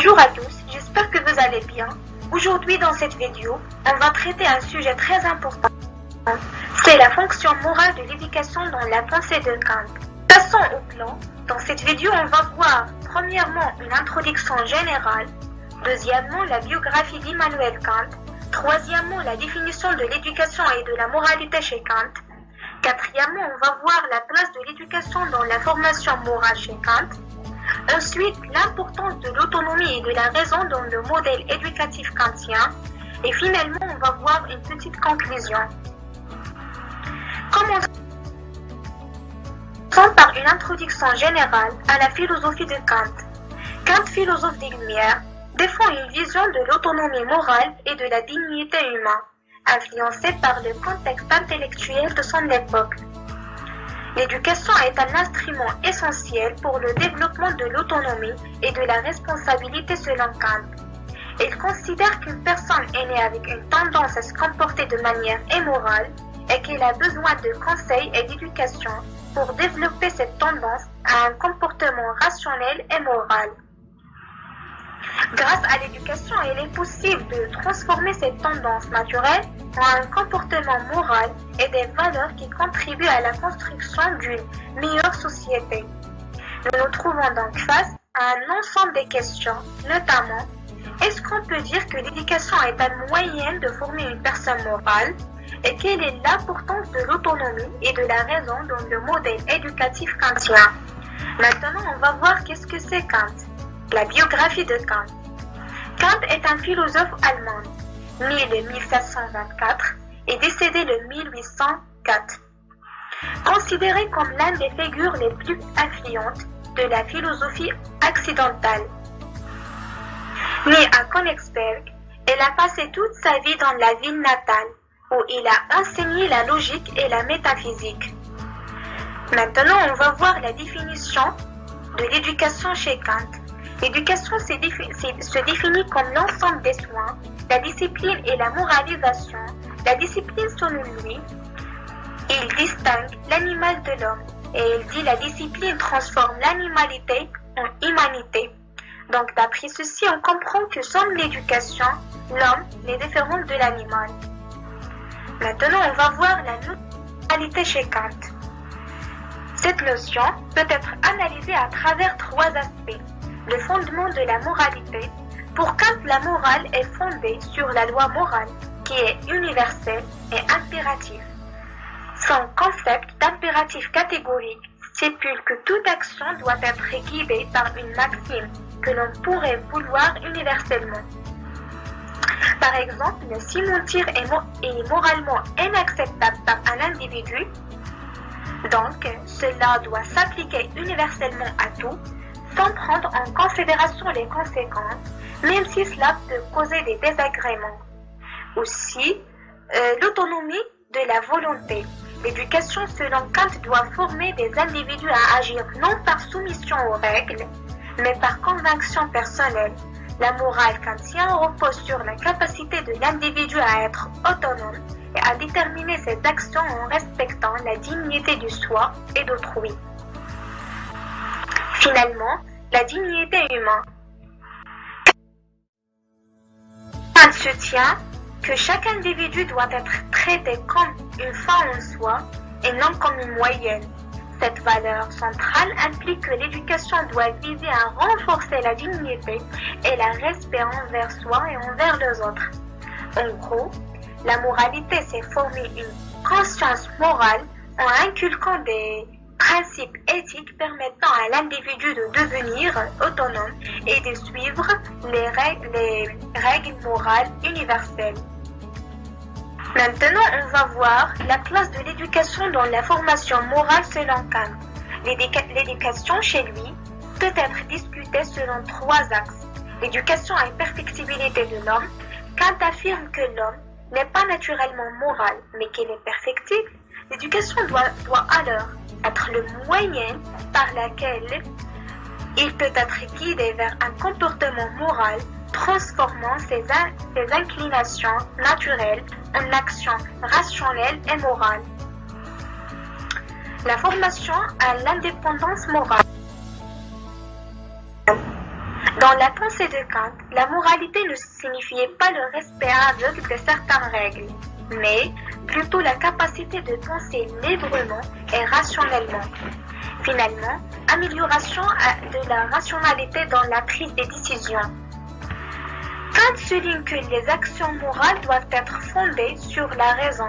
Bonjour à tous, j'espère que vous allez bien. Aujourd'hui dans cette vidéo, on va traiter un sujet très important. C'est la fonction morale de l'éducation dans la pensée de Kant. Passons au plan. Dans cette vidéo, on va voir premièrement une introduction générale, deuxièmement la biographie d'Immanuel Kant, troisièmement la définition de l'éducation et de la moralité chez Kant, quatrièmement on va voir la place de l'éducation dans la formation morale chez Kant, ensuite l'importance de l'autonomie et de la raison dans le modèle éducatif kantien, et finalement on va voir une petite conclusion. Commençons par une introduction générale à la philosophie de Kant. Kant, philosophe des Lumières, défend une vision de l'autonomie morale et de la dignité humaine, influencée par le contexte intellectuel de son époque. L'éducation est un instrument essentiel pour le développement de l'autonomie et de la responsabilité selon Kant. Il considère qu'une personne est née avec une tendance à se comporter de manière immorale et qu'elle a besoin de conseils et d'éducation pour développer cette tendance à un comportement rationnel et moral. Grâce à l'éducation, il est possible de transformer cette tendance naturelle en un comportement moral et des valeurs qui contribuent à la construction d'une meilleure société. Nous nous trouvons donc face à un ensemble de questions, notamment, est-ce qu'on peut dire que l'éducation est un moyen de former une personne morale? Et quelle est l'importance de l'autonomie et de la raison dans le modèle éducatif kantien? Maintenant, on va voir qu'est-ce que c'est Kant. La biographie de Kant. Kant est un philosophe allemand, né le 1724 et décédé le 1804. Considéré comme l'un des figures les plus influentes de la philosophie occidentale. Né à Königsberg, il a passé toute sa vie dans la ville natale, où il a enseigné la logique et la métaphysique. Maintenant, on va voir la définition de l'éducation chez Kant. L'éducation se définit comme l'ensemble des soins, la discipline et la moralisation. La discipline, selon lui, il distingue l'animal de l'homme et il dit la discipline transforme l'animalité en humanité. Donc, d'après ceci, on comprend que sans l'éducation, l'homme est différent de l'animal. Maintenant, on va voir la moralité chez Kant. Cette notion peut être analysée à travers trois aspects. Le fondement de la moralité. Pour Kant, la morale est fondée sur la loi morale, qui est universelle et impérative. Son concept d'impératif catégorique stipule que toute action doit être guidée par une maxime que l'on pourrait vouloir universellement. Par exemple, si mentir est moralement inacceptable par un individu, donc cela doit s'appliquer universellement à tout, sans prendre en considération les conséquences, même si cela peut causer des désagréments. Aussi, l'autonomie de la volonté. L'éducation selon Kant doit former des individus à agir non par soumission aux règles, mais par conviction personnelle. La morale kantienne repose sur la capacité de l'individu à être autonome et à déterminer ses actions en respectant la dignité du soi et d'autrui. Finalement, la dignité humaine. Kant soutient que chaque individu doit être traité comme une fin en soi et non comme une moyenne. Cette valeur centrale implique que l'éducation doit viser à renforcer la dignité et la respect envers soi et envers les autres. En gros, la moralité, c'est former une conscience morale en inculquant des principes éthiques permettant à l'individu de devenir autonome et de suivre les règles morales universelles. Maintenant, on va voir la place de l'éducation dans la formation morale selon Kant. L'éducation chez lui peut être discutée selon trois axes. L'éducation à une perfectibilité de l'homme. Kant affirme que l'homme n'est pas naturellement moral, mais qu'il est perfectible. L'éducation doit alors être le moyen par lequel il peut être guidé vers un comportement moral, transformant ses inclinations naturelles en actions rationnelles et morales. La formation à l'indépendance morale. Dans la pensée de Kant, la moralité ne signifiait pas le respect aveugle de certaines règles, mais plutôt la capacité de penser librement et rationnellement. Finalement, amélioration de la rationalité dans la prise des décisions. Kant souligne que les actions morales doivent être fondées sur la raison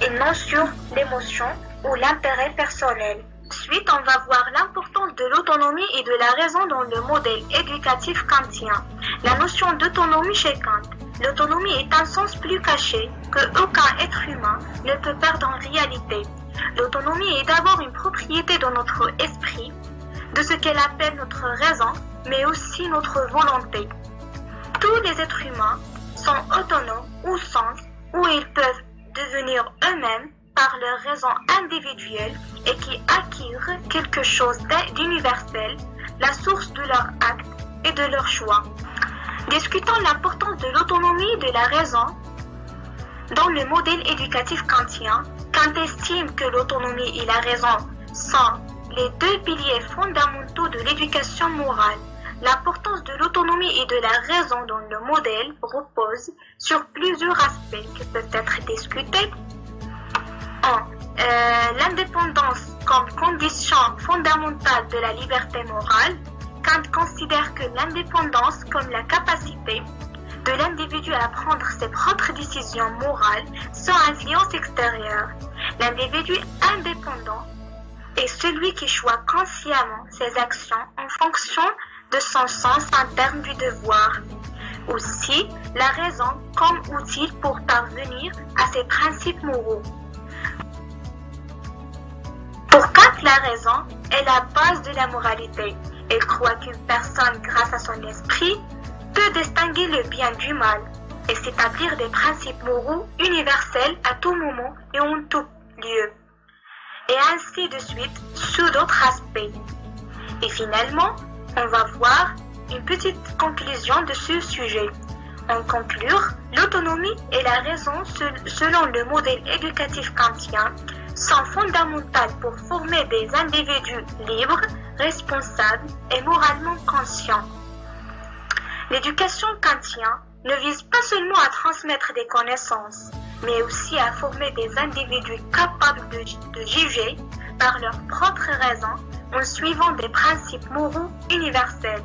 et non sur l'émotion ou l'intérêt personnel. Ensuite, on va voir l'importance de l'autonomie et de la raison dans le modèle éducatif kantien. La notion d'autonomie chez Kant. L'autonomie est un sens plus caché que aucun être humain ne peut perdre en réalité. L'autonomie est d'abord une propriété de notre esprit, de ce qu'elle appelle notre raison, mais aussi notre volonté. Tous les êtres humains sont autonomes au sens où ils peuvent devenir eux-mêmes par leur raison individuelle et qui acquièrent quelque chose d'universel, la source de leur acte et de leur choix. Discutons l'importance de l'autonomie et de la raison dans le modèle éducatif kantien. Kant estime que l'autonomie et la raison sont les deux piliers fondamentaux de l'éducation morale. L'importance de l'autonomie et de la raison dans le modèle repose sur plusieurs aspects qui peuvent être discutés. L'indépendance comme condition fondamentale de la liberté morale. Kant considère que l'indépendance comme la capacité de l'individu à prendre ses propres décisions morales sans influence extérieure. L'individu indépendant est celui qui choisit consciemment ses actions en fonction de son sens interne du devoir. Aussi, la raison comme outil pour parvenir à ses principes moraux. Pour Kant, la raison est la base de la moralité. Il croit qu'une personne, grâce à son esprit, peut distinguer le bien du mal et s'établir des principes moraux universels à tout moment et en tout lieu. Et ainsi de suite sous d'autres aspects. Et finalement, on va voir une petite conclusion de ce sujet. En conclure, l'autonomie et la raison selon le modèle éducatif kantien sont fondamentales pour former des individus libres, responsables et moralement conscients. L'éducation kantienne ne vise pas seulement à transmettre des connaissances, mais aussi à former des individus capables de juger par leurs propres raisons en suivant des principes moraux universels.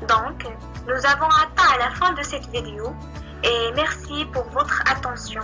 Donc, nous avons atteint à la fin de cette vidéo et merci pour votre attention.